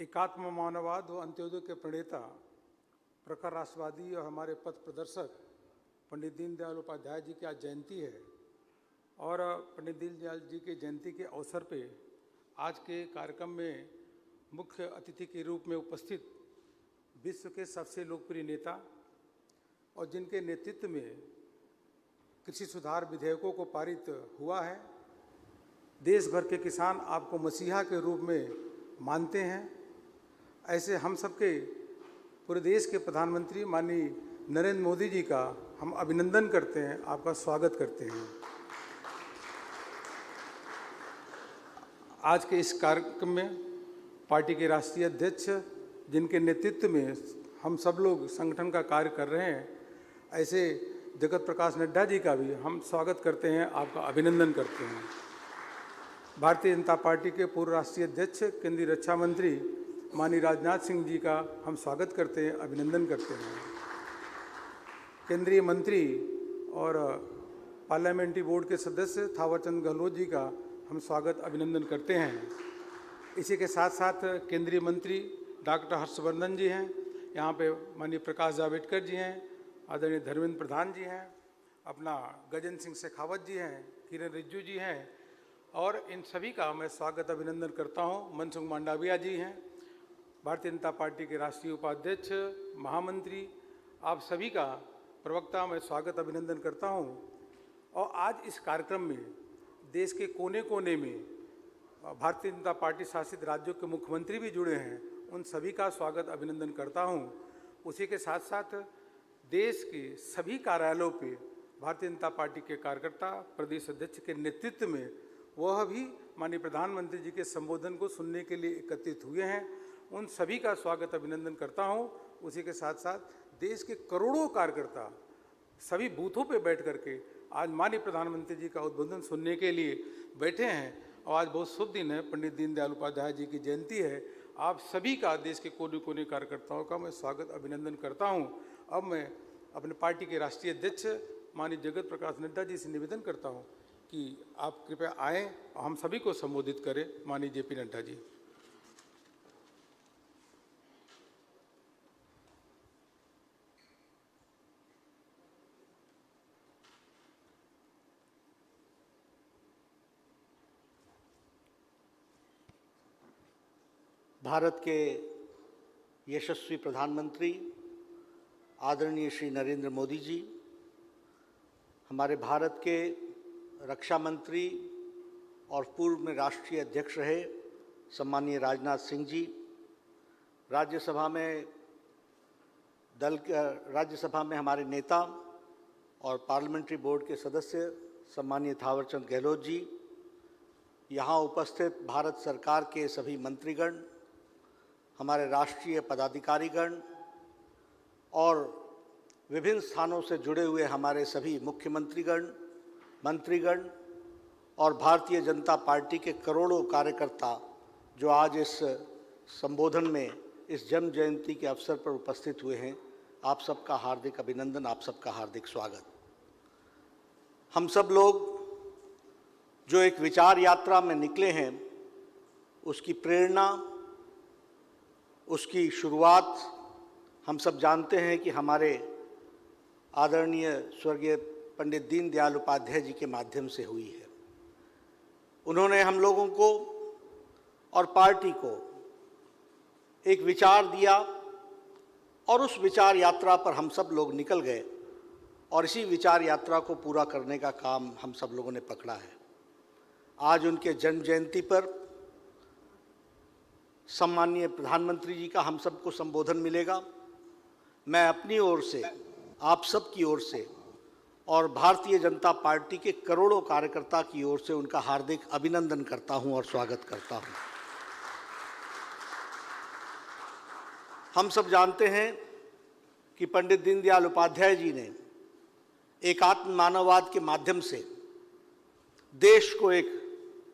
एकात्म मानववाद व अंत्योदय के प्रणेता, प्रखर राष्ट्रवादी और हमारे पथ प्रदर्शक पंडित दीनदयाल उपाध्याय जी की आज जयंती है। और पंडित दीनदयाल जी की जयंती के अवसर पे आज के कार्यक्रम में मुख्य अतिथि के रूप में उपस्थित विश्व के सबसे लोकप्रिय नेता और जिनके नेतृत्व में कृषि सुधार विधेयकों को पारित हुआ है, देश भर के किसान आपको मसीहा के रूप में मानते हैं। ऐसे हम सबके पूरे देश के प्रधानमंत्री माननीय नरेंद्र मोदी जी का हम अभिनंदन करते हैं, आपका स्वागत करते हैं। आज के इस कार्यक्रम में पार्टी के राष्ट्रीय अध्यक्ष, जिनके नेतृत्व में हम सब लोग संगठन का कार्य कर रहे हैं, ऐसे जगत प्रकाश नड्डा जी का भी हम स्वागत करते हैं, आपका अभिनंदन करते हैं। भारतीय जनता पार्टी के पूर्व राष्ट्रीय अध्यक्ष, केंद्रीय रक्षा मंत्री माननीय राजनाथ सिंह जी का हम स्वागत करते हैं, अभिनंदन करते हैं। केंद्रीय मंत्री और पार्लियामेंट्री बोर्ड के सदस्य थावरचंद गहलोत जी का हम स्वागत अभिनंदन करते हैं। इसी के साथ साथ केंद्रीय मंत्री डॉक्टर हर्षवर्धन जी हैं, यहाँ पे माननीय प्रकाश जावड़ेकर जी हैं, आदरणीय धर्मेंद्र प्रधान जी हैं, अपना गजेंद्र सिंह शेखावत जी हैं, किरण रिजिजू जी हैं, और इन सभी का मैं स्वागत अभिनंदन करता हूँ। मनसुख मांडविया जी हैं, भारतीय जनता पार्टी के राष्ट्रीय उपाध्यक्ष, महामंत्री, आप सभी का प्रवक्ता मैं स्वागत अभिनंदन करता हूँ। और आज इस कार्यक्रम में देश के कोने कोने में भारतीय जनता पार्टी शासित राज्यों के मुख्यमंत्री भी जुड़े हैं, उन सभी का स्वागत अभिनंदन करता हूँ। उसी के साथ साथ देश के सभी कार्यालयों पे भारतीय जनता पार्टी के कार्यकर्ता प्रदेश अध्यक्ष के नेतृत्व में वह भी माननीय प्रधानमंत्री जी के संबोधन को सुनने के लिए एकत्रित हुए हैं, उन सभी का स्वागत अभिनंदन करता हूं। उसी के साथ साथ देश के करोड़ों कार्यकर्ता सभी बूथों पे बैठ करके आज माननीय प्रधानमंत्री जी का उद्बोधन सुनने के लिए बैठे हैं। और आज बहुत शुभ दिन है, पंडित दीनदयाल उपाध्याय जी की जयंती है। आप सभी का, देश के कोने कोने कार्यकर्ताओं का मैं स्वागत अभिनंदन करता हूँ। अब मैं अपने पार्टी के राष्ट्रीय अध्यक्ष माननीय जगत प्रकाश नड्डा जी से निवेदन करता हूँ कि आप कृपया आएँ और हम सभी को संबोधित करें। माननीय जेपी नड्डा जी। भारत के यशस्वी प्रधानमंत्री आदरणीय श्री नरेंद्र मोदी जी, हमारे भारत के रक्षा मंत्री और पूर्व में राष्ट्रीय अध्यक्ष रहे सम्माननीय राजनाथ सिंह जी, राज्यसभा में हमारे नेता और पार्लियामेंट्री बोर्ड के सदस्य सम्माननीय थावरचंद गहलोत जी, यहाँ उपस्थित भारत सरकार के सभी मंत्रीगण, हमारे राष्ट्रीय पदाधिकारीगण और विभिन्न स्थानों से जुड़े हुए हमारे सभी मुख्यमंत्रीगण, मंत्रीगण और भारतीय जनता पार्टी के करोड़ों कार्यकर्ता जो आज इस संबोधन में, इस जन्म जयंती के अवसर पर उपस्थित हुए हैं, आप सबका हार्दिक अभिनंदन, आप सबका हार्दिक स्वागत। हम सब लोग जो एक विचार यात्रा में निकले हैं, उसकी प्रेरणा, उसकी शुरुआत हम सब जानते हैं कि हमारे आदरणीय स्वर्गीय पंडित दीनदयाल उपाध्याय जी के माध्यम से हुई है। उन्होंने हम लोगों को और पार्टी को एक विचार दिया और उस विचार यात्रा पर हम सब लोग निकल गए और इसी विचार यात्रा को पूरा करने का काम हम सब लोगों ने पकड़ा है। आज उनके जन्म जयंती पर सम्माननीय प्रधानमंत्री जी का हम सबको संबोधन मिलेगा। मैं अपनी ओर से, आप सब की ओर से और भारतीय जनता पार्टी के करोड़ों कार्यकर्ता की ओर से उनका हार्दिक अभिनंदन करता हूं और स्वागत करता हूं। हम सब जानते हैं कि पंडित दीनदयाल उपाध्याय जी ने एकात्म मानववाद के माध्यम से देश को एक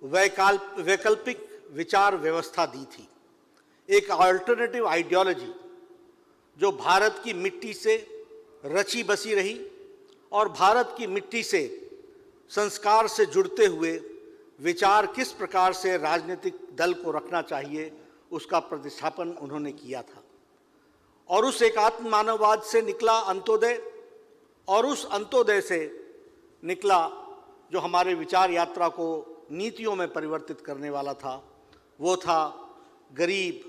वैकल्पिक विचार व्यवस्था दी थी, एक अल्टरनेटिव आइडियोलॉजी जो भारत की मिट्टी से रची बसी रही और भारत की मिट्टी से संस्कार से जुड़ते हुए विचार किस प्रकार से राजनीतिक दल को रखना चाहिए, उसका प्रतिष्ठापन उन्होंने किया था। और उस एकात्म मानववाद से निकला अंत्योदय, और उस अंत्योदय से निकला जो हमारे विचार यात्रा को नीतियों में परिवर्तित करने वाला था, वो था गरीब,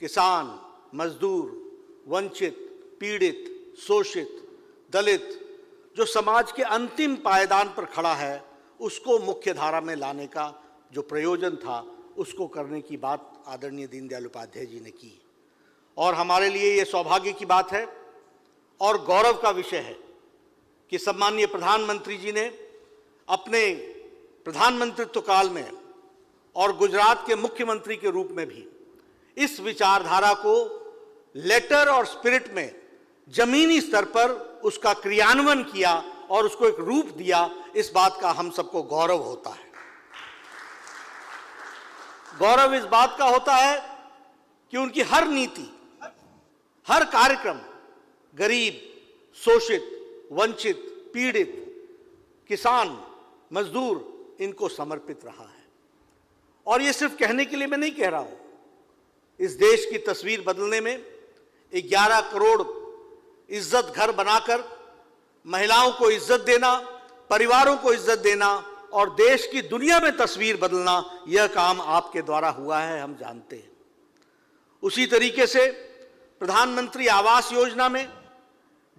किसान, मजदूर, वंचित, पीड़ित, शोषित, दलित, जो समाज के अंतिम पायदान पर खड़ा है, उसको मुख्य धारा में लाने का जो प्रयोजन था, उसको करने की बात आदरणीय दीनदयाल उपाध्याय जी ने की। और हमारे लिए ये सौभाग्य की बात है और गौरव का विषय है कि सम्माननीय प्रधानमंत्री जी ने अपने प्रधानमंत्रित्व काल में और गुजरात के मुख्यमंत्री के रूप में भी इस विचारधारा को लेटर और स्पिरिट में जमीनी स्तर पर उसका क्रियान्वयन किया और उसको एक रूप दिया। इस बात का हम सबको गौरव होता है। गौरव इस बात का होता है कि उनकी हर नीति, हर कार्यक्रम गरीब, शोषित, वंचित, पीड़ित, किसान, मजदूर, इनको समर्पित रहा है। और ये सिर्फ कहने के लिए मैं नहीं कह रहा हूं। इस देश की तस्वीर बदलने में 11 करोड़ इज्जत घर बनाकर महिलाओं को इज्जत देना, परिवारों को इज्जत देना और देश की दुनिया में तस्वीर बदलना, यह काम आपके द्वारा हुआ है, हम जानते हैं। उसी तरीके से प्रधानमंत्री आवास योजना में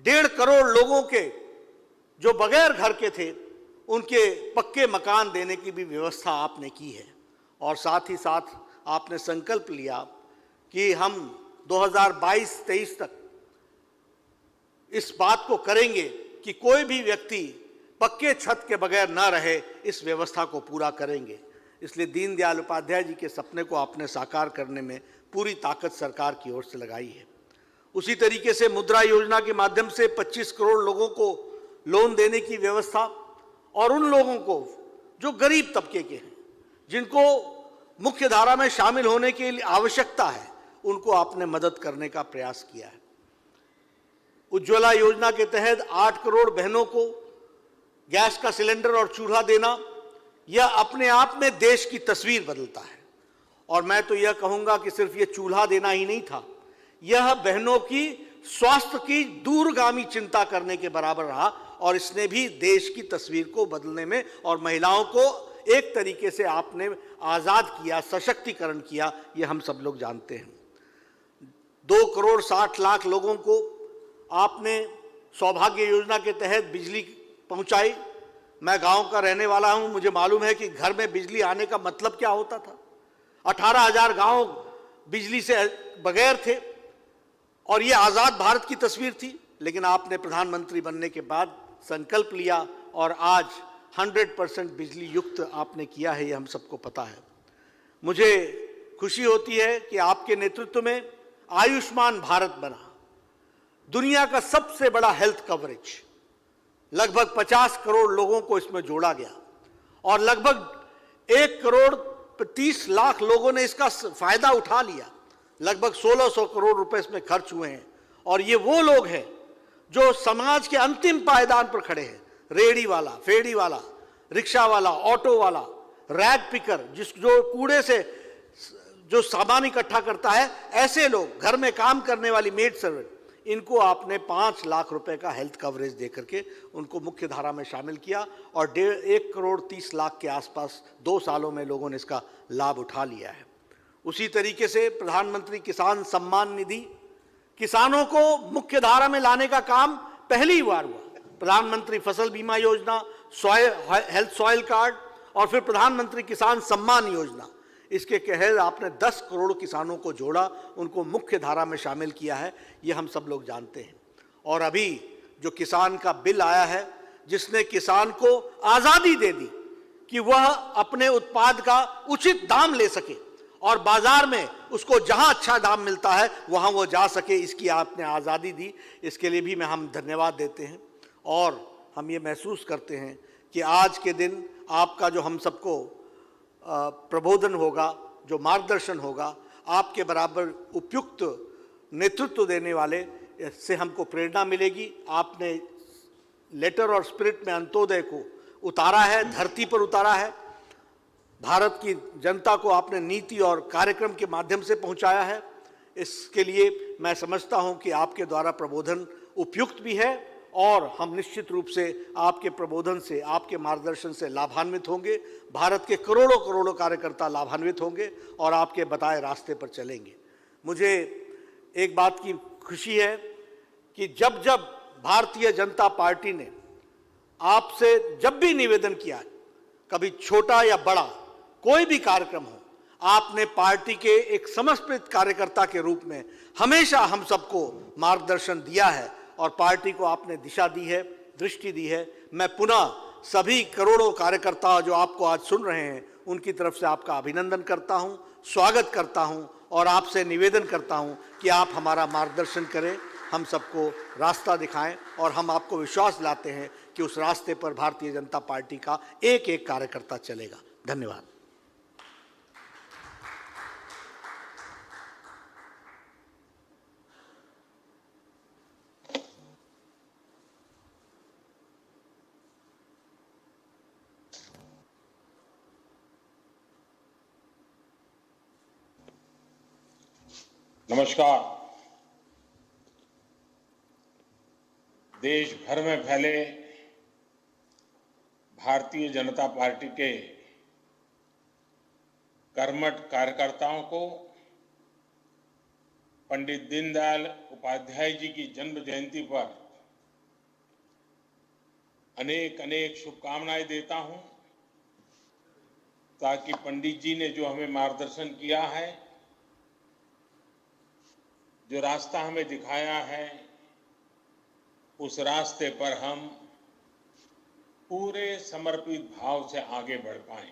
1.5 करोड़ लोगों के जो बगैर घर के थे, उनके पक्के मकान देने की भी व्यवस्था आपने की है। और साथ ही साथ आपने संकल्प लिया कि हम 2022-23 तक इस बात को करेंगे कि कोई भी व्यक्ति पक्के छत के बगैर न रहे, इस व्यवस्था को पूरा करेंगे। इसलिए दीनदयाल उपाध्याय जी के सपने को आपने साकार करने में पूरी ताकत सरकार की ओर से लगाई है। उसी तरीके से मुद्रा योजना के माध्यम से 25 करोड़ लोगों को लोन देने की व्यवस्था और उन लोगों को जो गरीब तबके के हैं, जिनको मुख्य धारा में शामिल होने के लिए आवश्यकता है, उनको आपने मदद करने का प्रयास किया है। उज्ज्वला योजना के तहत 8 करोड़ बहनों को गैस का सिलेंडर और चूल्हा देना, यह अपने आप में देश की तस्वीर बदलता है। और मैं तो यह कहूंगा कि सिर्फ यह चूल्हा देना ही नहीं था, यह बहनों की स्वास्थ्य की दूरगामी चिंता करने के बराबर रहा और इसने भी देश की तस्वीर को बदलने में और महिलाओं को एक तरीके से आपने आजाद किया, सशक्तिकरण किया, यह हम सब लोग जानते हैं। 2 करोड़ 60 लाख लोगों को आपने सौभाग्य योजना के तहत बिजली पहुंचाई। मैं गांव का रहने वाला हूं, मुझे मालूम है कि घर में बिजली आने का मतलब क्या होता था। 18,000 गांव बिजली से बगैर थे और ये आज़ाद भारत की तस्वीर थी। लेकिन आपने प्रधानमंत्री बनने के बाद संकल्प लिया और आज 100% बिजली युक्त आपने किया है, ये हम सबको पता है। मुझे खुशी होती है कि आपके नेतृत्व में आयुष्मान भारत बना, दुनिया का सबसे बड़ा हेल्थ कवरेज। लगभग 50 करोड़ लोगों को इसमें जोड़ा गया और लगभग 1 करोड़ 30 लाख लोगों ने इसका फायदा उठा लिया। लगभग 1600 करोड़ रुपए इसमें खर्च हुए हैं और ये वो लोग हैं जो समाज के अंतिम पायदान पर खड़े हैं। रेहड़ी वाला, फेड़ी वाला, रिक्शा वाला, ऑटो वाला, रैग पिकर, जो कूड़े से जो सामान इकट्ठा करता है, ऐसे लोग, घर में काम करने वाली मेड सर्वेंट, इनको आपने 5 लाख रुपए का हेल्थ कवरेज दे करके उनको मुख्य धारा में शामिल किया और 1 करोड़ 30 लाख के आसपास 2 सालों में लोगों ने इसका लाभ उठा लिया है। उसी तरीके से प्रधानमंत्री किसान सम्मान निधि, किसानों को मुख्य धारा में लाने का काम पहली बार हुआ। प्रधानमंत्री फसल बीमा योजना, हेल्थ सॉइल कार्ड और फिर प्रधानमंत्री किसान सम्मान योजना, इसके तहत आपने 10 करोड़ किसानों को जोड़ा, उनको मुख्य धारा में शामिल किया है, ये हम सब लोग जानते हैं। और अभी जो किसान का बिल आया है, जिसने किसान को आज़ादी दे दी कि वह अपने उत्पाद का उचित दाम ले सके और बाजार में उसको जहां अच्छा दाम मिलता है वहां वो जा सके, इसकी आपने आज़ादी दी। इसके लिए भी हम धन्यवाद देते हैं। और हम ये महसूस करते हैं कि आज के दिन आपका जो हम सबको प्रबोधन होगा, जो मार्गदर्शन होगा, आपके बराबर उपयुक्त नेतृत्व देने वाले से हमको प्रेरणा मिलेगी। आपने लेटर और स्पिरिट में अंत्योदय को उतारा है, धरती पर उतारा है। भारत की जनता को आपने नीति और कार्यक्रम के माध्यम से पहुंचाया है। इसके लिए मैं समझता हूं कि आपके द्वारा प्रबोधन उपयुक्त भी है और हम निश्चित रूप से आपके प्रबोधन से, आपके मार्गदर्शन से लाभान्वित होंगे। भारत के करोड़ों करोड़ों कार्यकर्ता लाभान्वित होंगे और आपके बताए रास्ते पर चलेंगे। मुझे एक बात की खुशी है कि जब जब भारतीय जनता पार्टी ने आपसे जब भी निवेदन किया, कभी छोटा या बड़ा कोई भी कार्यक्रम हो, आपने पार्टी के एक समर्पित कार्यकर्ता के रूप में हमेशा हम सबको मार्गदर्शन दिया है और पार्टी को आपने दिशा दी है, दृष्टि दी है। मैं पुनः सभी करोड़ों कार्यकर्ता जो आपको आज सुन रहे हैं, उनकी तरफ से आपका अभिनंदन करता हूं, स्वागत करता हूं और आपसे निवेदन करता हूं कि आप हमारा मार्गदर्शन करें, हम सबको रास्ता दिखाएं और हम आपको विश्वास दिलाते हैं कि उस रास्ते पर भारतीय जनता पार्टी का एक एक कार्यकर्ता चलेगा। धन्यवाद। नमस्कार। देश भर में फैले भारतीय जनता पार्टी के कर्मठ कार्यकर्ताओं को पंडित दीनदयाल उपाध्याय जी की जन्म जयंती पर अनेक अनेक शुभकामनाएं देता हूं, ताकि पंडित जी ने जो हमें मार्गदर्शन किया है, जो रास्ता हमें दिखाया है, उस रास्ते पर हम पूरे समर्पित भाव से आगे बढ़ पाएं।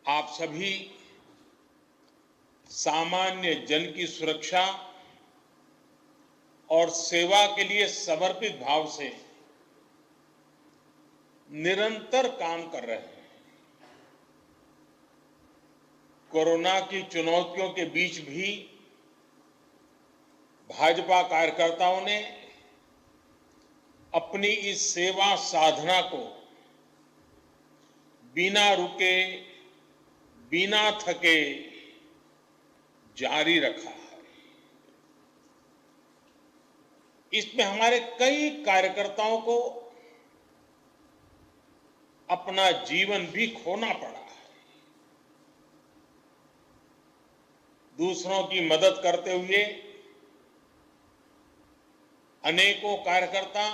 आप सभी सामान्य जन की सुरक्षा और सेवा के लिए समर्पित भाव से निरंतर काम कर रहे हैं। कोरोना की चुनौतियों के बीच भी भाजपा कार्यकर्ताओं ने अपनी इस सेवा साधना को बिना रुके, बिना थके जारी रखा है। इसमें हमारे कई कार्यकर्ताओं को अपना जीवन भी खोना पड़ा है। दूसरों की मदद करते हुए अनेकों कार्यकर्ता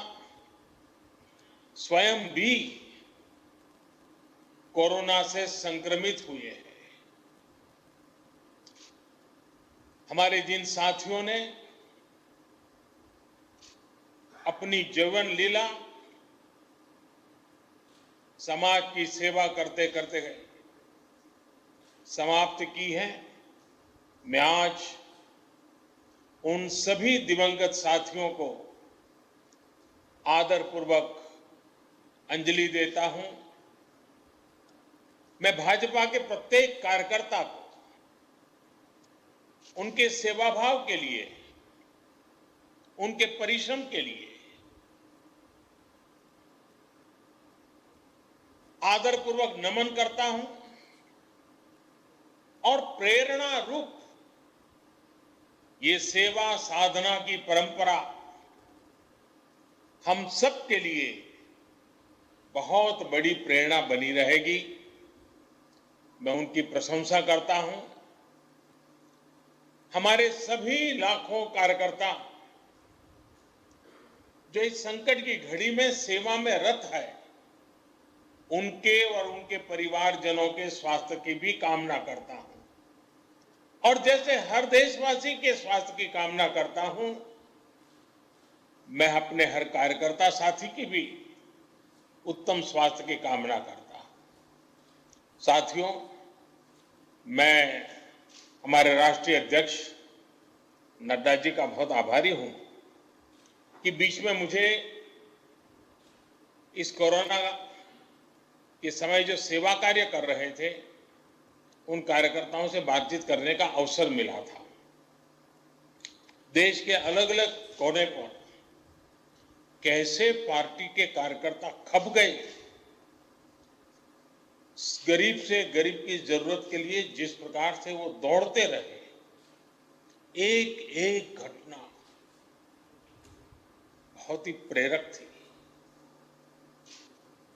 स्वयं भी कोरोना से संक्रमित हुए हैं। हमारे जिन साथियों ने अपनी जीवन लीला समाज की सेवा करते करते समाप्त की है, मैं आज उन सभी दिवंगत साथियों को आदरपूर्वक अंजलि देता हूं। मैं भाजपा के प्रत्येक कार्यकर्ता को उनके सेवाभाव के लिए, उनके परिश्रम के लिए आदरपूर्वक नमन करता हूं और प्रेरणा रूप ये सेवा साधना की परंपरा हम सब के लिए बहुत बड़ी प्रेरणा बनी रहेगी। मैं उनकी प्रशंसा करता हूं। हमारे सभी लाखों कार्यकर्ता जो इस संकट की घड़ी में सेवा में रत है, उनके और उनके परिवारजनों के स्वास्थ्य की भी कामना करता हूं। और जैसे हर देशवासी के स्वास्थ्य की कामना करता हूं, मैं अपने हर कार्यकर्ता साथी की भी उत्तम स्वास्थ्य की कामना करता हूं। साथियों, मैं हमारे राष्ट्रीय अध्यक्ष नड्डा जी का बहुत आभारी हूं कि बीच में मुझे इस कोरोना के समय जो सेवा कार्य कर रहे थे, उन कार्यकर्ताओं से बातचीत करने का अवसर मिला था। देश के अलग अलग कोने पर कैसे पार्टी के कार्यकर्ता खप गए, गरीब से गरीब की जरूरत के लिए जिस प्रकार से वो दौड़ते रहे, एक एक घटना बहुत ही प्रेरक थी।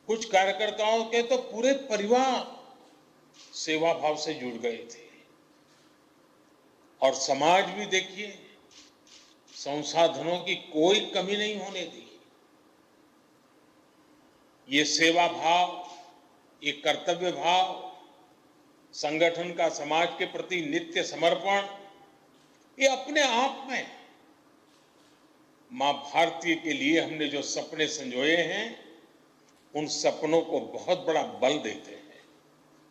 कुछ कार्यकर्ताओं के तो पूरे परिवार सेवा भाव से जुड़ गए थे। और समाज भी देखिए, संसाधनों की कोई कमी नहीं होने दी। ये सेवा भाव, ये कर्तव्य भाव, संगठन का समाज के प्रति नित्य समर्पण, ये अपने आप में मां भारती के लिए हमने जो सपने संजोए हैं, उन सपनों को बहुत बड़ा बल देते हैं।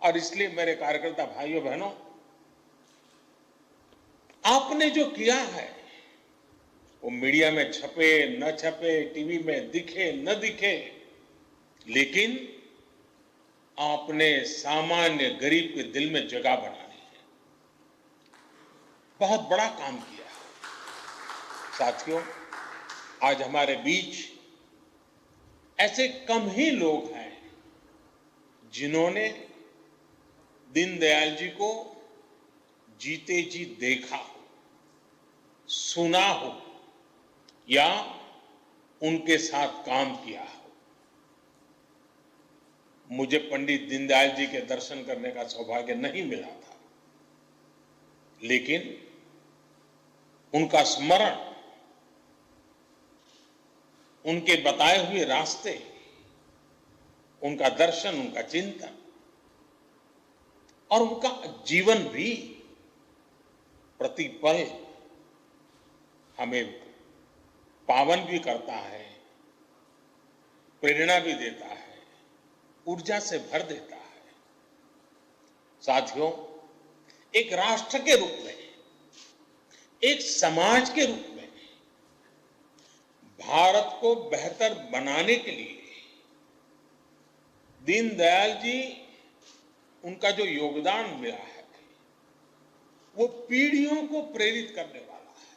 और इसलिए मेरे कार्यकर्ता भाइयों बहनों, आपने जो किया है वो मीडिया में छपे न छपे, टीवी में दिखे न दिखे, लेकिन आपने सामान्य गरीब के दिल में जगह बनानी है। बहुत बड़ा काम किया है। साथियों, आज हमारे बीच ऐसे कम ही लोग हैं जिन्होंने दीनदयाल जी को जीते जी देखा हो, सुना हो या उनके साथ काम किया हो। मुझे पंडित दीनदयाल जी के दर्शन करने का सौभाग्य नहीं मिला था, लेकिन उनका स्मरण, उनके बताए हुए रास्ते, उनका दर्शन, उनका चिंतन और उनका जीवन भी प्रतिपल हमें पावन भी करता है, प्रेरणा भी देता है, ऊर्जा से भर देता है। साथियों, एक राष्ट्र के रूप में, एक समाज के रूप में भारत को बेहतर बनाने के लिए दीनदयाल जी, उनका जो योगदान मिला है वो पीढ़ियों को प्रेरित करने वाला है।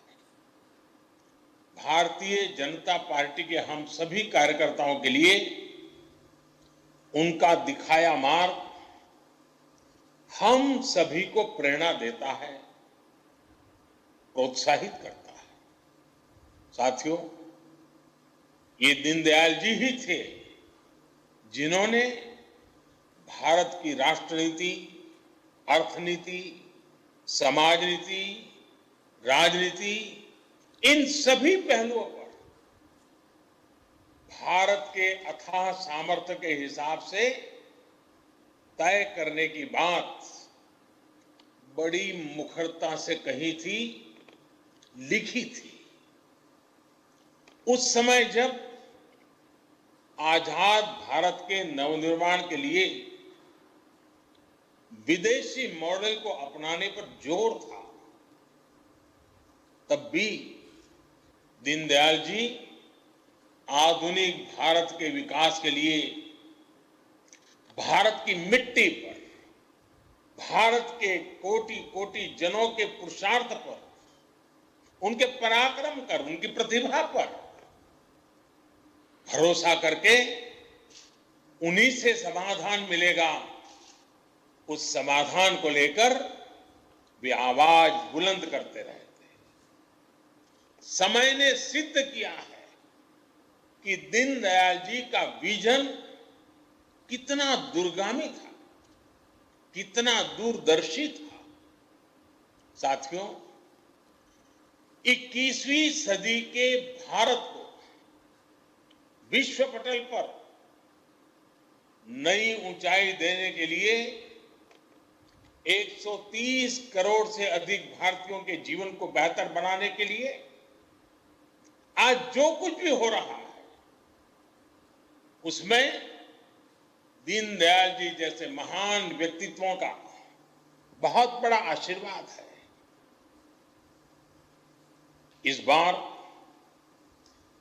भारतीय जनता पार्टी के हम सभी कार्यकर्ताओं के लिए उनका दिखाया मार्ग हम सभी को प्रेरणा देता है, प्रोत्साहित करता है। साथियों, ये दीनदयाल जी ही थे जिन्होंने भारत की राष्ट्रनीति, अर्थनीति, समाज नीति, राजनीति, इन सभी पहलुओं पर भारत के अथाह सामर्थ्य के हिसाब से तय करने की बात बड़ी मुखरता से कही थी, लिखी थी। उस समय जब आजाद भारत के नवनिर्माण के लिए विदेशी मॉडल को अपनाने पर जोर था, तब भी दीनदयाल जी आधुनिक भारत के विकास के लिए भारत की मिट्टी पर, भारत के कोटि कोटि जनों के पुरुषार्थ पर, उनके पराक्रम कर, उनकी प्रतिभा पर भरोसा करके उन्हीं से समाधान मिलेगा, उस समाधान को लेकर वे आवाज बुलंद करते रहे थे। समय ने सिद्ध किया है कि दीनदयाल जी का विजन कितना दूरगामी था, कितना दूरदर्शी था। साथियों, 21वीं सदी के भारत को विश्व पटल पर नई ऊंचाई देने के लिए 130 करोड़ से अधिक भारतीयों के जीवन को बेहतर बनाने के लिए आज जो कुछ भी हो रहा है, उसमें दीनदयाल जी जैसे महान व्यक्तित्वों का बहुत बड़ा आशीर्वाद है। इस बार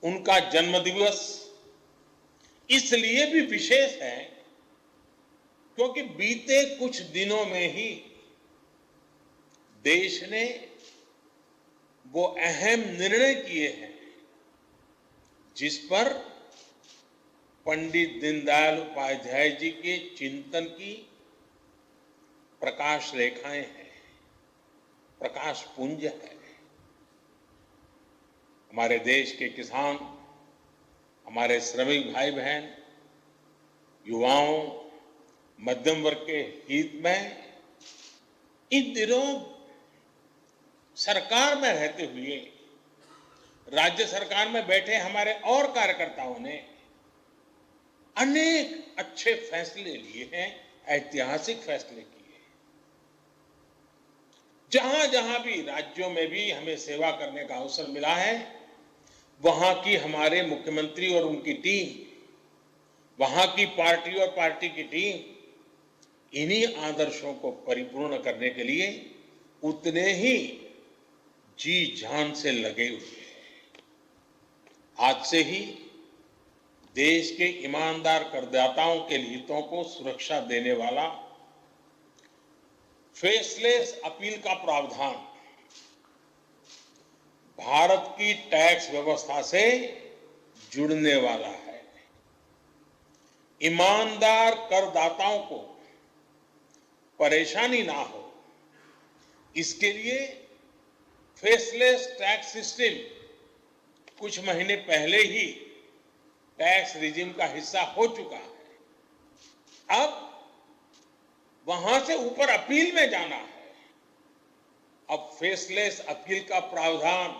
उनका जन्मदिवस इसलिए भी विशेष है क्योंकि बीते कुछ दिनों में ही देश ने वो अहम निर्णय किए हैं जिस पर पंडित दीनदयाल उपाध्याय जी के चिंतन की प्रकाश रेखाएं हैं, प्रकाश पुंज है। हमारे देश के किसान, हमारे श्रमिक भाई बहन, युवाओं, मध्यम वर्ग के हित में इन दिनों सरकार में रहते हुए, राज्य सरकार में बैठे हमारे और कार्यकर्ताओं ने अनेक अच्छे फैसले लिए हैं, ऐतिहासिक फैसले किए। जहां जहां भी राज्यों में भी हमें सेवा करने का अवसर मिला है, वहां की हमारे मुख्यमंत्री और उनकी टीम, वहां की पार्टी और पार्टी की टीम इन्हीं आदर्शों को परिपूर्ण करने के लिए उतने ही जी जान से लगे हुए हैं। आज से ही देश के ईमानदार करदाताओं के हितों को सुरक्षा देने वाला फेसलेस अपील का प्रावधान भारत की टैक्स व्यवस्था से जुड़ने वाला है। ईमानदार करदाताओं को परेशानी ना हो, इसके लिए फेसलेस टैक्स सिस्टम कुछ महीने पहले ही टैक्स रिजिम का हिस्सा हो चुका है। अब वहां से ऊपर अपील में जाना है। अब फेसलेस अपील का प्रावधान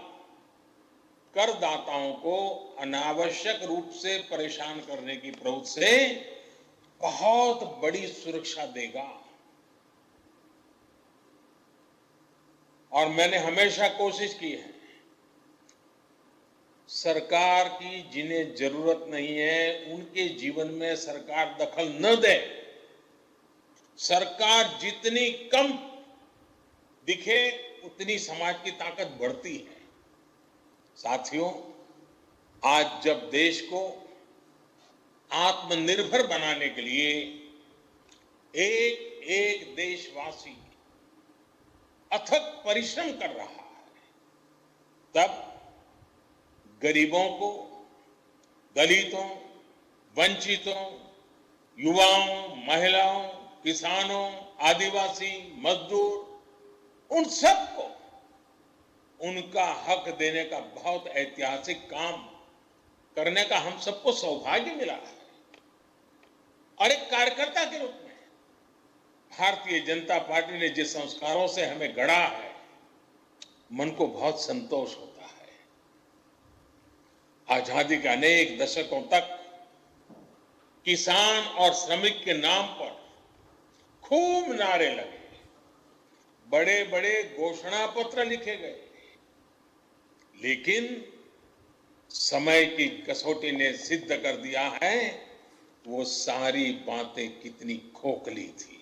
करदाताओं को अनावश्यक रूप से परेशान करने की प्रवृत्ति से बहुत बड़ी सुरक्षा देगा। और मैंने हमेशा कोशिश की है, सरकार की जिन्हें जरूरत नहीं है उनके जीवन में सरकार दखल न दे। सरकार जितनी कम दिखे उतनी समाज की ताकत बढ़ती है। साथियों, आज जब देश को आत्मनिर्भर बनाने के लिए एक एक देशवासी अथक परिश्रम कर रहा है, तब गरीबों को, दलितों, वंचितों, युवाओं, महिलाओं, किसानों, आदिवासी, मजदूर, उन सबको उनका हक देने का बहुत ऐतिहासिक काम करने का हम सबको सौभाग्य मिला है। और एक कार्यकर्ता के रूप में भारतीय जनता पार्टी ने जिस संस्कारों से हमें गढ़ा है, मन को बहुत संतोष होता है। आजादी के अनेक दशकों तक किसान और श्रमिक के नाम पर खूब नारे लगे, बड़े बड़े घोषणा पत्र लिखे गए, लेकिन समय की कसौटी ने सिद्ध कर दिया है वो सारी बातें कितनी खोखली थी,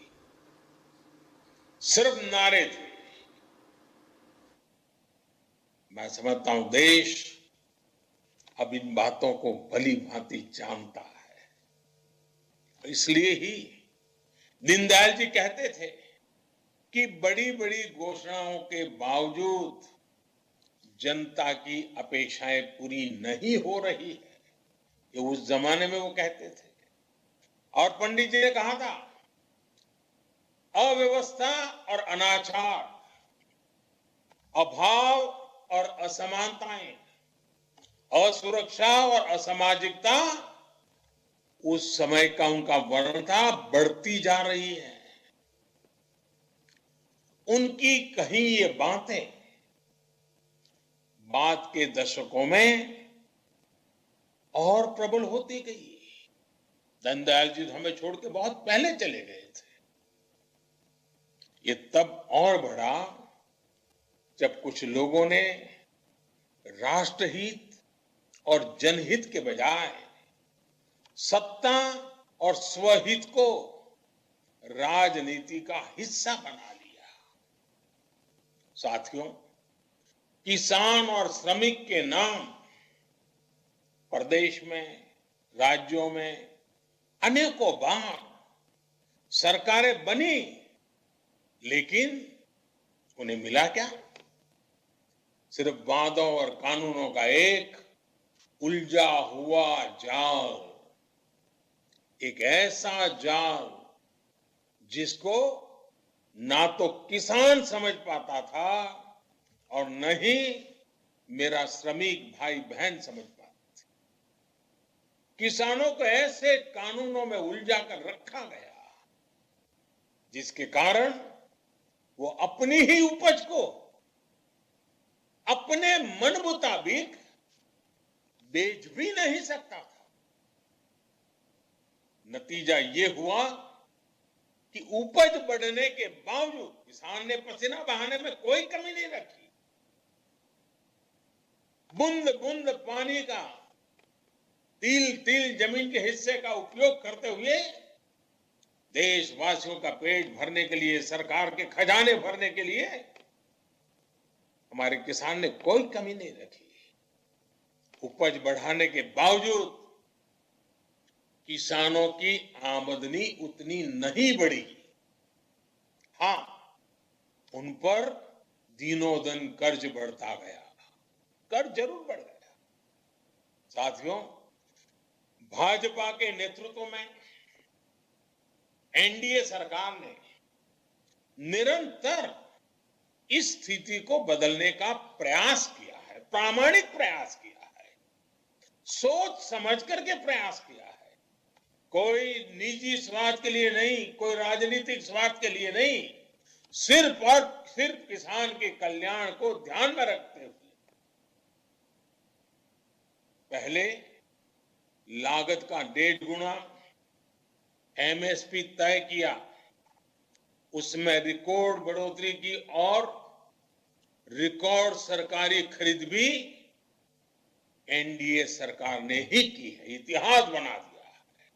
सिर्फ नारे थे। मैं समझता हूं देश अब इन बातों को भली भांति जानता है। इसलिए ही दीनदयाल जी कहते थे कि बड़ी बड़ी घोषणाओं के बावजूद जनता की अपेक्षाएं पूरी नहीं हो रही है। ये उस जमाने में वो कहते थे। और पंडित जी ने कहा था, अव्यवस्था और अनाचार, अभाव और असमानताएं, असुरक्षा और असामाजिकता उस समय का उनका वर्णन था, बढ़ती जा रही है। उनकी कही ये बातें बाद के दशकों में और प्रबल होती गई। दीनदयाल जी तो हमें छोड़ के बहुत पहले चले गए थे। ये तब और बढ़ा जब कुछ लोगों ने राष्ट्रहित और जनहित के बजाय सत्ता और स्वहित को राजनीति का हिस्सा बना लिया। साथियों, किसान और श्रमिक के नाम प्रदेश में, राज्यों में अनेकों बार सरकारें बनी, लेकिन उन्हें मिला क्या? सिर्फ वादों और कानूनों का एक उलझा हुआ जाल। एक ऐसा जाल जिसको ना तो किसान समझ पाता था और न ही मेरा श्रमिक भाई बहन समझ पाता था। किसानों को ऐसे कानूनों में उलझा कर रखा गया जिसके कारण वो अपनी ही उपज को अपने मन मुताबिक बेच भी नहीं सकता था। नतीजा ये हुआ कि उपज बढ़ने के बावजूद किसान ने पसीना बहाने में कोई कमी नहीं रखी। बूंद बूंद पानी का तिल तिल जमीन के हिस्से का उपयोग करते हुए देशवासियों का पेट भरने के लिए, सरकार के खजाने भरने के लिए हमारे किसान ने कोई कमी नहीं रखी। उपज बढ़ाने के बावजूद किसानों की आमदनी उतनी नहीं बढ़ी। हां, उन पर दिनों दिन कर्ज बढ़ता गया। कर्ज जरूर बढ़ गया। साथियों, भाजपा के नेतृत्व में एनडीए सरकार ने निरंतर इस स्थिति को बदलने का प्रयास किया है, प्रामाणिक प्रयास किया है, सोच समझ करके प्रयास किया है। कोई निजी स्वार्थ के लिए नहीं, कोई राजनीतिक स्वार्थ के लिए नहीं, सिर्फ और सिर्फ किसान के कल्याण को ध्यान में रखते हुए पहले लागत का 1.5 गुना एमएसपी तय किया, उसमें रिकॉर्ड बढ़ोतरी की और रिकॉर्ड सरकारी खरीद भी एनडीए सरकार ने ही की है, इतिहास बना दिया है।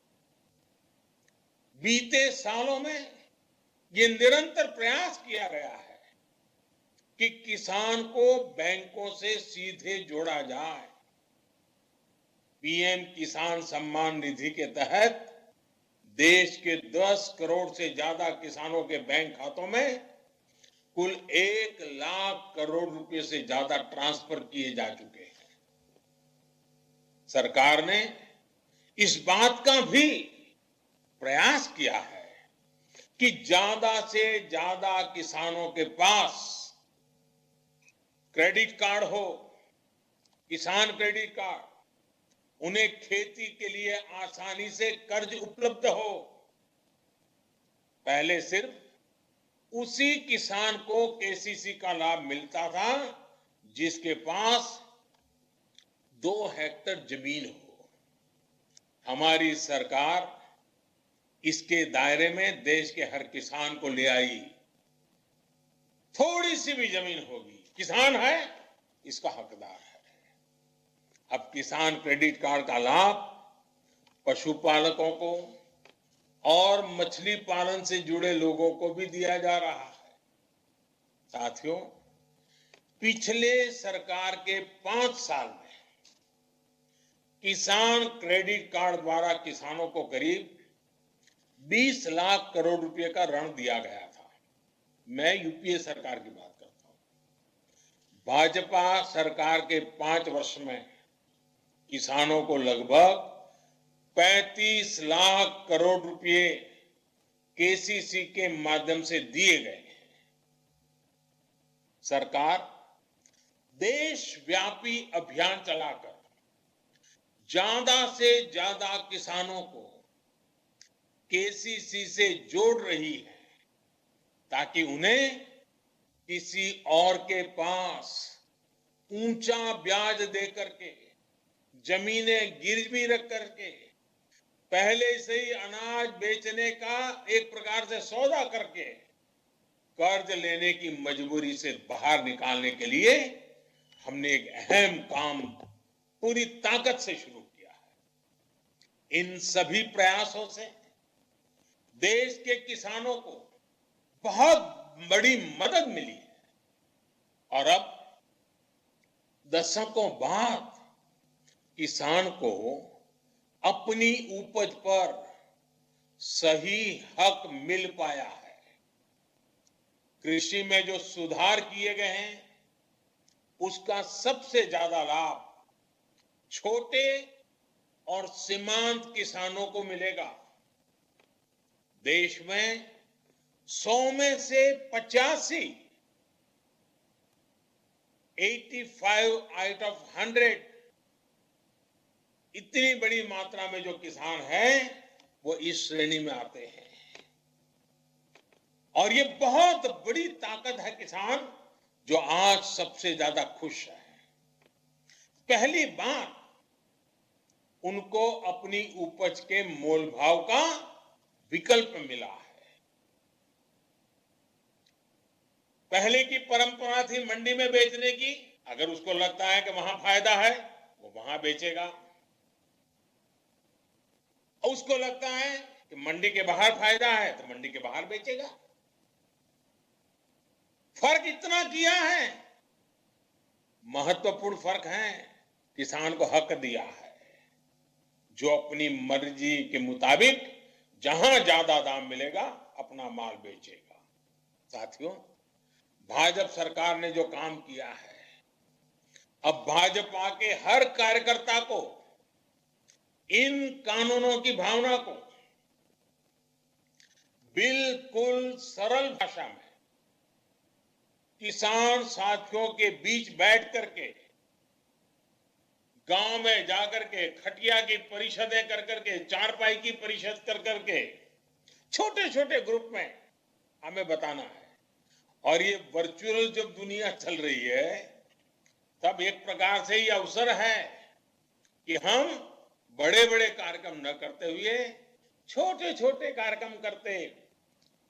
बीते सालों में ये निरंतर प्रयास किया गया है कि किसान को बैंकों से सीधे जोड़ा जाए। पीएम किसान सम्मान निधि के तहत देश के 10 करोड़ से ज्यादा किसानों के बैंक खातों में कुल 1 लाख करोड़ रुपए से ज्यादा ट्रांसफर किए जा चुके हैं। सरकार ने इस बात का भी प्रयास किया है कि ज्यादा से ज्यादा किसानों के पास क्रेडिट कार्ड हो, किसान क्रेडिट कार्ड, उन्हें खेती के लिए आसानी से कर्ज उपलब्ध हो। पहले सिर्फ उसी किसान को केसीसी का लाभ मिलता था जिसके पास 2 हेक्टेयर जमीन हो। हमारी सरकार इसके दायरे में देश के हर किसान को ले आई। थोड़ी सी भी जमीन होगी, किसान है, इसका हकदार है। अब किसान क्रेडिट कार्ड का लाभ पशुपालकों को और मछली पालन से जुड़े लोगों को भी दिया जा रहा है। साथियों, पिछले सरकार के 5 साल में किसान क्रेडिट कार्ड द्वारा किसानों को करीब 20 लाख करोड़ रुपए का ऋण दिया गया था। मैं यूपीए सरकार की बात करता हूं। भाजपा सरकार के 5 वर्ष में किसानों को लगभग 35 लाख करोड़ रुपए केसीसी के माध्यम से दिए गए हैं। सरकार देशव्यापी अभियान चलाकर ज्यादा से ज्यादा किसानों को केसीसी से जोड़ रही है ताकि उन्हें किसी और के पास ऊंचा ब्याज देकर के, जमीनें गिरवी रख करके, पहले से ही अनाज बेचने का एक प्रकार से सौदा करके कर्ज लेने की मजबूरी से बाहर निकालने के लिए हमने एक अहम काम पूरी ताकत से शुरू किया है। इन सभी प्रयासों से देश के किसानों को बहुत बड़ी मदद मिली है और अब दशकों बाद किसान को अपनी उपज पर सही हक मिल पाया है। कृषि में जो सुधार किए गए हैं उसका सबसे ज्यादा लाभ छोटे और सीमांत किसानों को मिलेगा। देश में 100 में से 85, 85 आउट ऑफ 100 इतनी बड़ी मात्रा में जो किसान हैं वो इस श्रेणी में आते हैं। और ये बहुत बड़ी ताकत है किसान, जो आज सबसे ज्यादा खुश है। पहली बार उनको अपनी उपज के मोल भाव का विकल्प मिला है। पहले की परंपरा थी मंडी में बेचने की, अगर उसको लगता है कि वहां फायदा है वो वहां बेचेगा, और उसको लगता है कि मंडी के बाहर फायदा है तो मंडी के बाहर बेचेगा। फर्क इतना किया है, महत्वपूर्ण फर्क है, किसान को हक दिया है जो अपनी मर्जी के मुताबिक जहां ज्यादा दाम मिलेगा अपना माल बेचेगा। साथियों, भाजपा सरकार ने जो काम किया है, अब भाजपा के हर कार्यकर्ता को इन कानूनों की भावना को बिल्कुल सरल भाषा में किसान साथियों के बीच बैठ करके, गांव में जाकर के, खटिया की परिषदें कर करके, चारपाई की परिषद कर करके, छोटे छोटे ग्रुप में हमें बताना है। और ये वर्चुअल जब दुनिया चल रही है, तब एक प्रकार से ये अवसर है कि हम बड़े बड़े कार्यक्रम न करते हुए छोटे छोटे कार्यक्रम करते,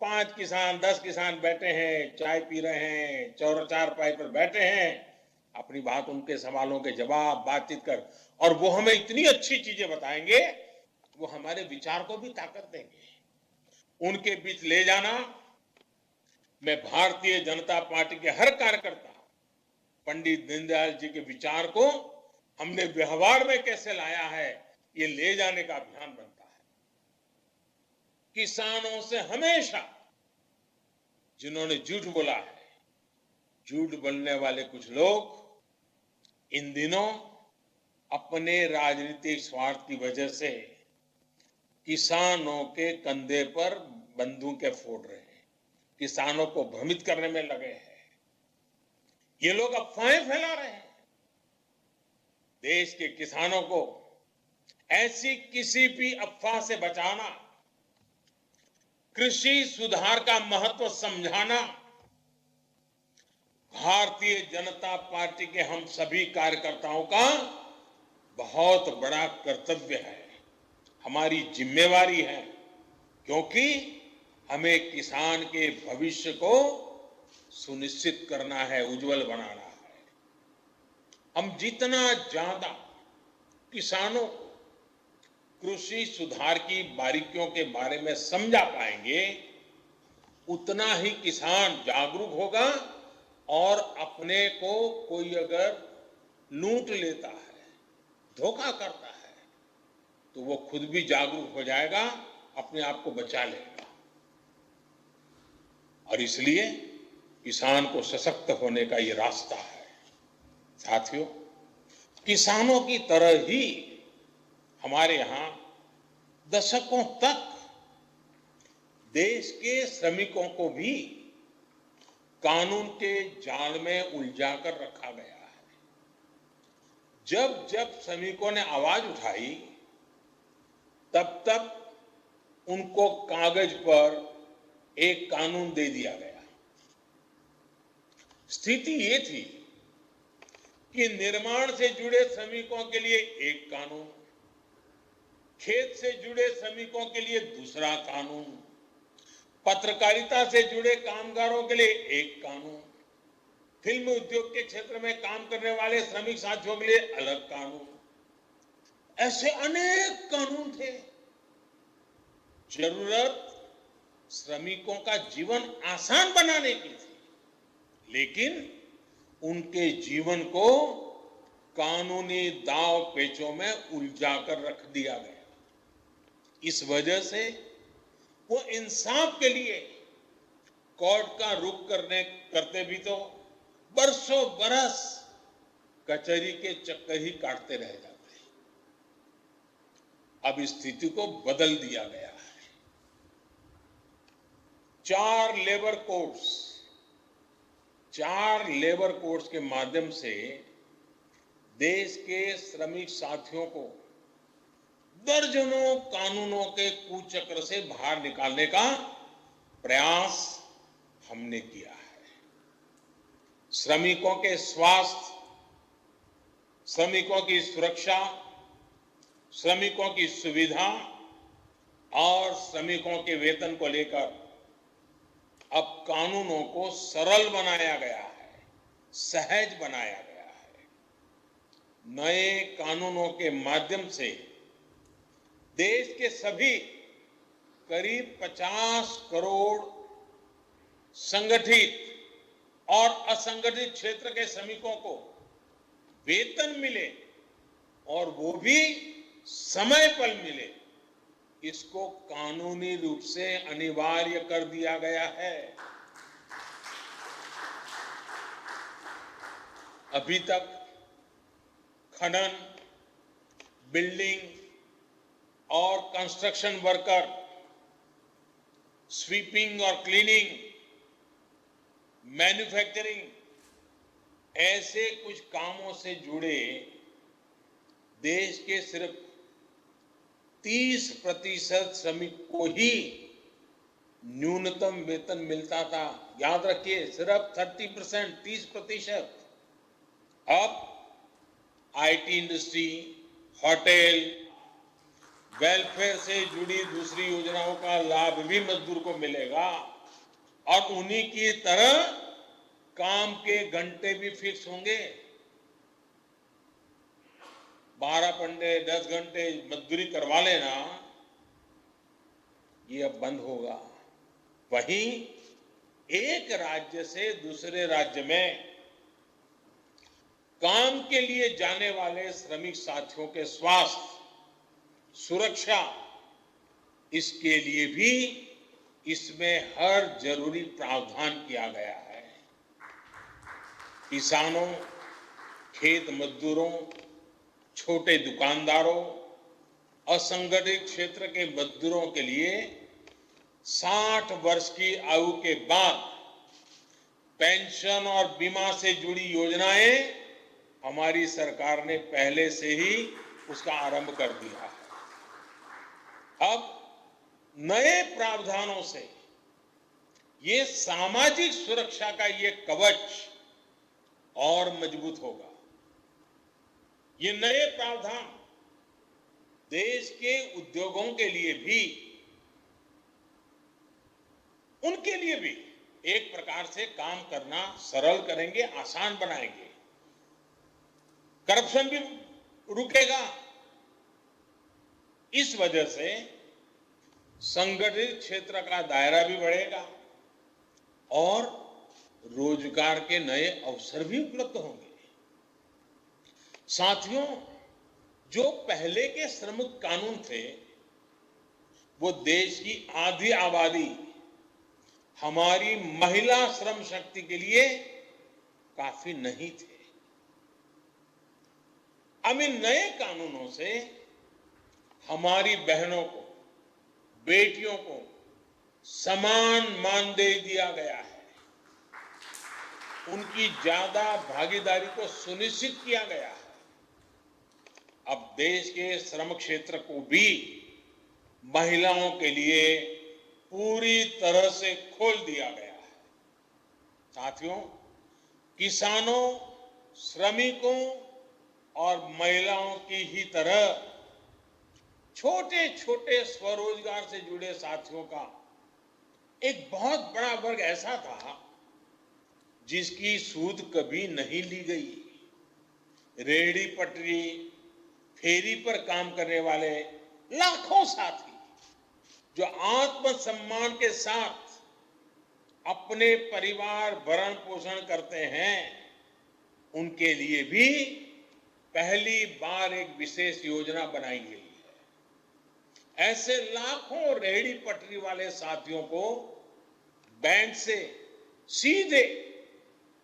5 किसान 10 किसान बैठे हैं, चाय पी रहे हैं, चारपाई पर बैठे हैं, अपनी बात, उनके सवालों के जवाब, बातचीत कर, और वो हमें इतनी अच्छी चीजें बताएंगे, वो हमारे विचार को भी ताकत देंगे। उनके बीच ले जाना, मैं भारतीय जनता पार्टी के हर कार्यकर्ता, पंडित दीनदयाल जी के विचार को हमने व्यवहार में कैसे लाया है, ये ले जाने का अभियान बनता है। किसानों से हमेशा जिन्होंने झूठ बोला है, झूठ बोलने वाले कुछ लोग इन दिनों अपने राजनीतिक स्वार्थ की वजह से किसानों के कंधे पर बंदूकें फोड़ रहे हैं, किसानों को भ्रमित करने में लगे हैं। ये लोग अफवाहें फैला रहे हैं। देश के किसानों को ऐसी किसी भी अफवाह से बचाना, कृषि सुधार का महत्व समझाना भारतीय जनता पार्टी के हम सभी कार्यकर्ताओं का बहुत बड़ा कर्तव्य है, हमारी जिम्मेवारी है, क्योंकि हमें किसान के भविष्य को सुनिश्चित करना है, उज्जवल बनाना है। हम जितना ज्यादा किसानों को कृषि सुधार की बारीकियों के बारे में समझा पाएंगे, उतना ही किसान जागरूक होगा, और अपने को कोई अगर लूट लेता है, धोखा करता है, तो वो खुद भी जागरूक हो जाएगा, अपने आप को बचा लेगा। और इसलिए किसान को सशक्त होने का ये रास्ता है। साथियों, किसानों की तरह ही हमारे यहां दशकों तक देश के श्रमिकों को भी कानून के जाल में उलझाकर रखा गया है। जब जब श्रमिकों ने आवाज उठाई, तब तब उनको कागज पर एक कानून दे दिया गया। स्थिति ये थी कि निर्माण से जुड़े श्रमिकों के लिए एक कानून, खेत से जुड़े श्रमिकों के लिए दूसरा कानून, पत्रकारिता से जुड़े कामगारों के लिए एक कानून, फिल्म उद्योग के क्षेत्र में काम करने वाले श्रमिक साथियों के लिए अलग कानून, ऐसे अनेक कानून थे। जरूरत श्रमिकों का जीवन आसान बनाने की थी, लेकिन उनके जीवन को कानूनी दांव पेचों में उलझाकर रख दिया गया। इस वजह से वो इंसाफ के लिए कोर्ट का रुख करते भी तो बरसों बरस कचहरी के चक्कर ही काटते रह जाते। अब इस स्थिति को बदल दिया गया है। चार लेबर कोड्स के माध्यम से देश के श्रमिक साथियों को दर्जनों कानूनों के कुचक्र से बाहर निकालने का प्रयास हमने किया है। श्रमिकों के स्वास्थ्य, श्रमिकों की सुरक्षा, श्रमिकों की सुविधा और श्रमिकों के वेतन को लेकर अब कानूनों को सरल बनाया गया है, सहज बनाया गया है। नए कानूनों के माध्यम से देश के सभी करीब 50 करोड़ संगठित और असंगठित क्षेत्र के श्रमिकों को वेतन मिले और वो भी समय पर मिले, इसको कानूनी रूप से अनिवार्य कर दिया गया है। अभी तक खनन, बिल्डिंग और कंस्ट्रक्शन वर्कर, स्वीपिंग और क्लीनिंग, मैन्युफैक्चरिंग ऐसे कुछ कामों से जुड़े देश के सिर्फ 30% श्रमिक को ही न्यूनतम वेतन मिलता था। याद रखिए, सिर्फ 30%। अब आईटी इंडस्ट्री, होटल, वेलफेयर से जुड़ी दूसरी योजनाओं का लाभ भी मजदूर को मिलेगा और उन्हीं की तरह काम के घंटे भी फिक्स होंगे। 12 घंटे 10 घंटे मजदूरी करवा लेना, ये अब बंद होगा। वहीं एक राज्य से दूसरे राज्य में काम के लिए जाने वाले श्रमिक साथियों के स्वास्थ्य, सुरक्षा, इसके लिए भी इसमें हर जरूरी प्रावधान किया गया है। किसानों, खेत मजदूरों, छोटे दुकानदारों, असंगठित क्षेत्र के मजदूरों के लिए 60 वर्ष की आयु के बाद पेंशन और बीमा से जुड़ी योजनाएं हमारी सरकार ने पहले से ही उसका आरंभ कर दिया है। अब नए प्रावधानों से ये सामाजिक सुरक्षा का ये कवच और मजबूत होगा। ये नए प्रावधान देश के उद्योगों के लिए भी, उनके लिए भी एक प्रकार से काम करना सरल करेंगे, आसान बनाएंगे। करप्शन भी रुकेगा। इस वजह से संगठित क्षेत्र का दायरा भी बढ़ेगा और रोजगार के नए अवसर भी उपलब्ध होंगे। साथियों, जो पहले के श्रमिक कानून थे, वो देश की आधी आबादी, हमारी महिला श्रम शक्ति के लिए काफी नहीं थे। अब इन नए कानूनों से हमारी बहनों को, बेटियों को समान मानदेय दिया गया है। उनकी ज्यादा भागीदारी को सुनिश्चित किया गया है। अब देश के श्रम क्षेत्र को भी महिलाओं के लिए पूरी तरह से खोल दिया गया है। साथियों, किसानों, श्रमिकों और महिलाओं की ही तरह छोटे छोटे स्वरोजगार से जुड़े साथियों का एक बहुत बड़ा वर्ग ऐसा था जिसकी सूद कभी नहीं ली गई। रेहड़ी पटरी, फेरी पर काम करने वाले लाखों साथी जो आत्मसम्मान के साथ अपने परिवार भरण पोषण करते हैं, उनके लिए भी पहली बार एक विशेष योजना बनाई गई है। ऐसे लाखों रेहड़ी पटरी वाले साथियों को बैंक से सीधे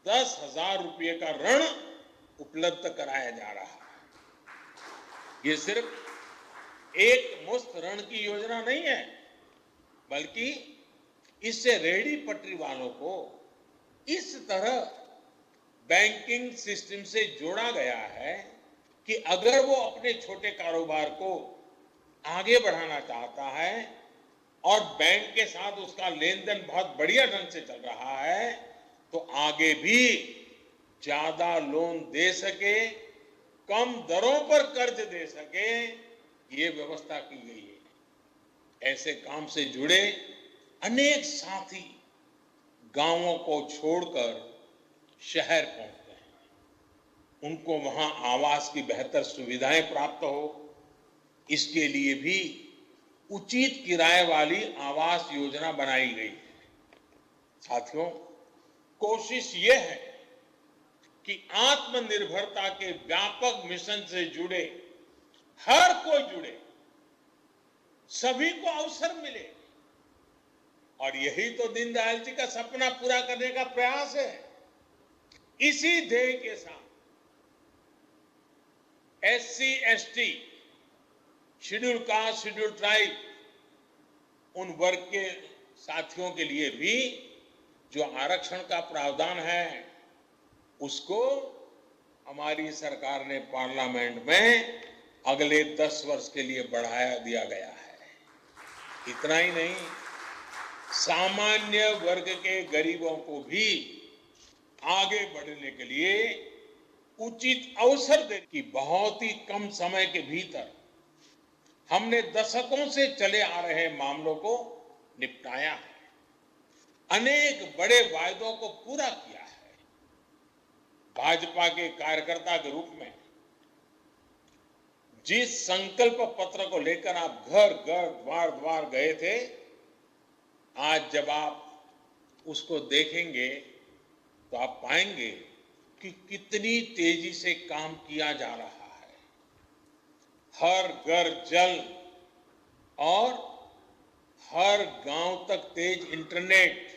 10,000 रुपये का ऋण उपलब्ध कराया जा रहा है। ये सिर्फ एक मुफ्त ऋण की योजना नहीं है, बल्कि इससे रेहड़ी पटरी वालों को इस तरह बैंकिंग सिस्टम से जोड़ा गया है कि अगर वो अपने छोटे कारोबार को आगे बढ़ाना चाहता है और बैंक के साथ उसका लेन देन बहुत बढ़िया ढंग से चल रहा है तो आगे भी ज्यादा लोन दे सके, कम दरों पर कर्ज दे सके, ये व्यवस्था की गई है। ऐसे काम से जुड़े अनेक साथी गांवों को छोड़कर शहर पहुंचते हैं। उनको वहां आवास की बेहतर सुविधाएं प्राप्त हो, इसके लिए भी उचित किराए वाली आवास योजना बनाई गई है। साथियों, कोशिश यह है कि आत्मनिर्भरता के व्यापक मिशन से जुड़े हर कोई जुड़े, सभी को अवसर मिले, और यही तो दीनदयाल जी का सपना पूरा करने का प्रयास है। इसी ध्येय के साथ SC, ST, schedule caste, schedule tribe, उन वर्ग के साथियों के लिए भी जो आरक्षण का प्रावधान है उसको हमारी सरकार ने पार्लियामेंट में अगले 10 वर्ष के लिए बढ़ाया दिया गया है। इतना ही नहीं, सामान्य वर्ग के गरीबों को भी आगे बढ़ने के लिए उचित अवसर देने की बहुत ही कम समय के भीतर हमने दशकों से चले आ रहे मामलों को निपटाया है, अनेक बड़े वायदों को पूरा किया है। भाजपा के कार्यकर्ता के रूप में जिस संकल्प पत्र को लेकर आप घर घर द्वार द्वार गए थे, आज जब आप उसको देखेंगे तो आप पाएंगे कि कितनी तेजी से काम किया जा रहा है। हर घर जल और हर गांव तक तेज इंटरनेट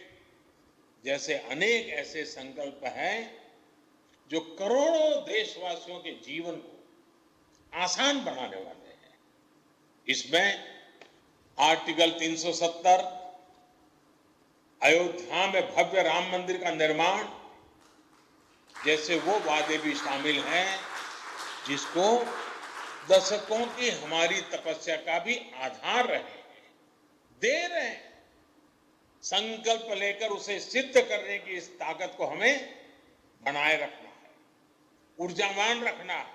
जैसे अनेक ऐसे संकल्प हैं जो करोड़ों देशवासियों के जीवन को आसान बनाने वाले हैं। इसमें आर्टिकल 370, अयोध्या में भव्य राम मंदिर का निर्माण जैसे वो वादे भी शामिल हैं जिसको दशकों की हमारी तपस्या का भी आधार रहे हैं, दे रहे हैं। संकल्प लेकर उसे सिद्ध करने की इस ताकत को हमें बनाए रखना है, ऊर्जावान रखना है।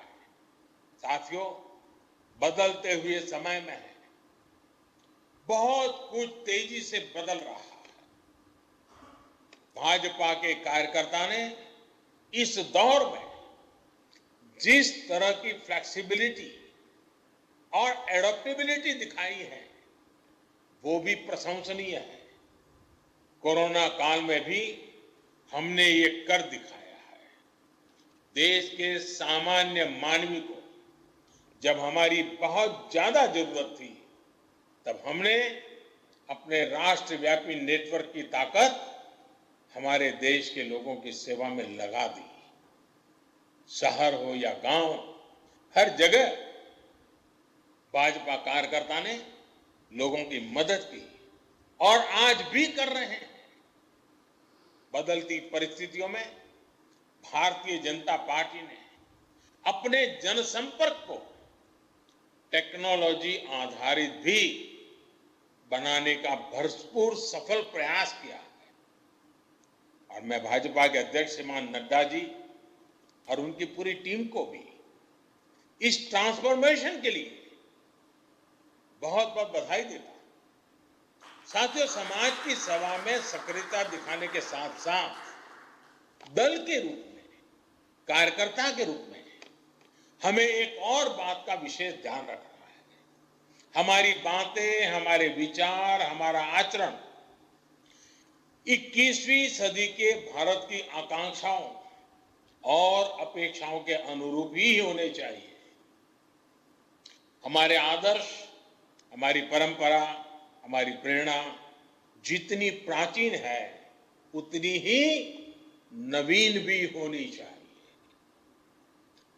साथियों, बदलते हुए समय में है, बहुत कुछ तेजी से बदल रहा है। भाजपा के कार्यकर्ता ने इस दौर में जिस तरह की फ्लेक्सिबिलिटी और एडॉप्टेबिलिटी दिखाई है वो भी प्रशंसनीय है। कोरोना काल में भी हमने ये कर दिखाया है। देश के सामान्य मानवी को जब हमारी बहुत ज्यादा जरूरत थी तब हमने अपने राष्ट्रव्यापी नेटवर्क की ताकत हमारे देश के लोगों की सेवा में लगा दी। शहर हो या गांव, हर जगह भाजपा कार्यकर्ता ने लोगों की मदद की और आज भी कर रहे हैं। बदलती परिस्थितियों में भारतीय जनता पार्टी ने अपने जनसंपर्क को टेक्नोलॉजी आधारित भी बनाने का भरपूर सफल प्रयास किया है। और मैं भाजपा के अध्यक्ष श्रीमान नड्डा जी और उनकी पूरी टीम को भी इस ट्रांसफॉर्मेशन के लिए बहुत बहुत बधाई देता हूं। साथियों, समाज की सेवा में सक्रियता दिखाने के साथ साथ दल के रूप में, कार्यकर्ता के रूप में हमें एक और बात का विशेष ध्यान रखना है। हमारी बातें, हमारे विचार, हमारा आचरण 21वीं सदी के भारत की आकांक्षाओं और अपेक्षाओं के अनुरूप ही होने चाहिए। हमारे आदर्श, हमारी परंपरा, हमारी प्रेरणा जितनी प्राचीन है उतनी ही नवीन भी होनी चाहिए।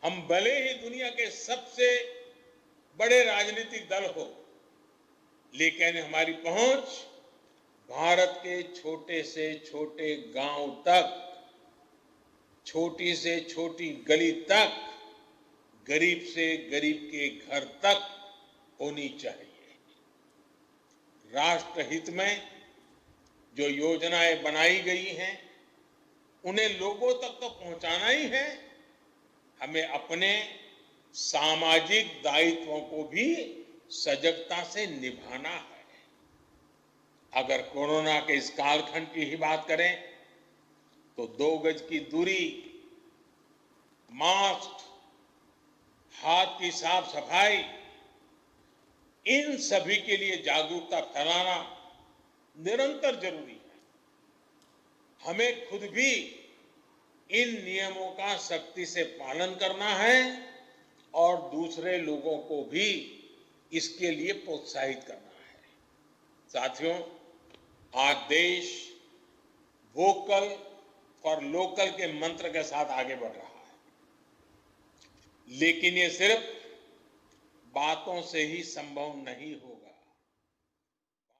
हम भले ही दुनिया के सबसे बड़े राजनीतिक दल हो, लेकिन हमारी पहुंच भारत के छोटे से छोटे गांव तक, छोटी से छोटी गली तक, गरीब से गरीब के घर तक होनी चाहिए। राष्ट्र हित में जो योजनाएं बनाई गई हैं, उन्हें लोगों तक तो पहुंचाना ही है। हमें अपने सामाजिक दायित्वों को भी सजगता से निभाना है। अगर कोरोना के इस कालखंड की ही बात करें तो 2 गज की दूरी, मास्क, हाथ की साफ सफाई, इन सभी के लिए जागरूकता फैलाना निरंतर जरूरी है। हमें खुद भी इन नियमों का सख्ती से पालन करना है और दूसरे लोगों को भी इसके लिए प्रोत्साहित करना है। साथियों, आज देश वोकल फॉर लोकल के मंत्र के साथ आगे बढ़ रहा है, लेकिन ये सिर्फ बातों से ही संभव नहीं होगा।